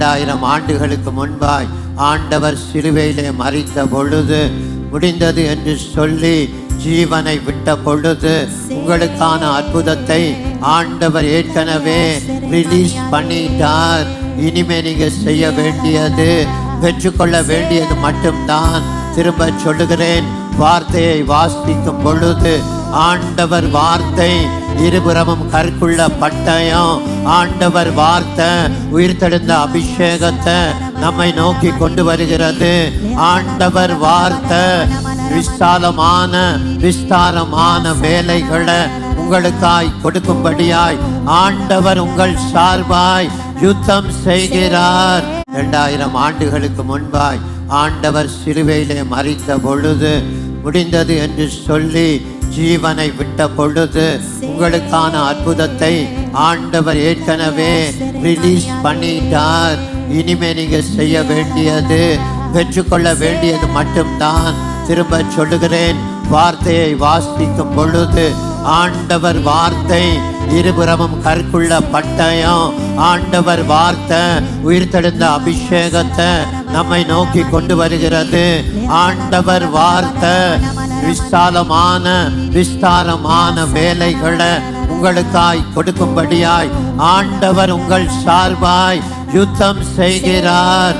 2000 ஆண்டுகளுக்கு முன்பாய் ஆண்டவர் சிலுவையிலே மரித்த பொழுது முடிந்தது என்று சொல்லி ஜீவனை விட்ட பொழுது உங்களுக்கான அற்புதத்தை ஆண்டவர் ஏற்கனவே ரிலீஸ் பண்ணிட்டார். இனிமே நீங்க செய்ய வேண்டியது, பெற்றுக்கொள்ள வேண்டியது மட்டும்தான். திரும்ப சொல்லுகிறேன், வார்த்தையை வாசிக்கும் பொழுது ஆண்டவர் வார்த்தை இருபுறமும் கற்குள்ள பட்டயம், ஆண்டவர் வார்த்தை உயிர்த்தெழுந்த அபிஷேகத்தை நம்மை நோக்கி கொண்டு வருகிறது. ஆண்டவர் வார்த்தை விஸ்தாரமான வேலைகளை உங்களுக்காய் கொடுக்கும்படியாய் ஆண்டவர் உங்கள் சார்பாய் யுத்தம் செய்கிறார். 2000 ஆண்டுகளுக்கு முன்பாய் ஆண்டவர் சிலுவையிலே மரித்த பொழுது முடிந்தது என்று சொல்லி ஜீவனை விட்ட பொழுது உங்களுக்கான அற்புதத்தை ஆண்டவர் ஏற்கனவே ரிலீஸ் பண்ணிட்டார். இனிமே நீங்க செய்ய வேண்டியது, பெற்றுக்கொள்ள வேண்டியது மட்டும்தான். திரும்ப சொல்லுகிறேன், வார்த்தையை வாசிக்கும் பொழுது ஆண்டவர் வார்த்தை இருபுறமும் கற்குள்ள பட்டயம், ஆண்டவர் வார்த்தை உயிர்த்தெழுந்த அபிஷேகத்தை நம்மை நோக்கி கொண்டு வருகிறது. ஆண்டவர் வார்த்தை விஸ்தாரமான வேலைகளை உங்களுக்காய் கொடுக்கும்படியாய் ஆண்டவர் உங்கள் சார்பாய் யுத்தம் செய்கிறார்.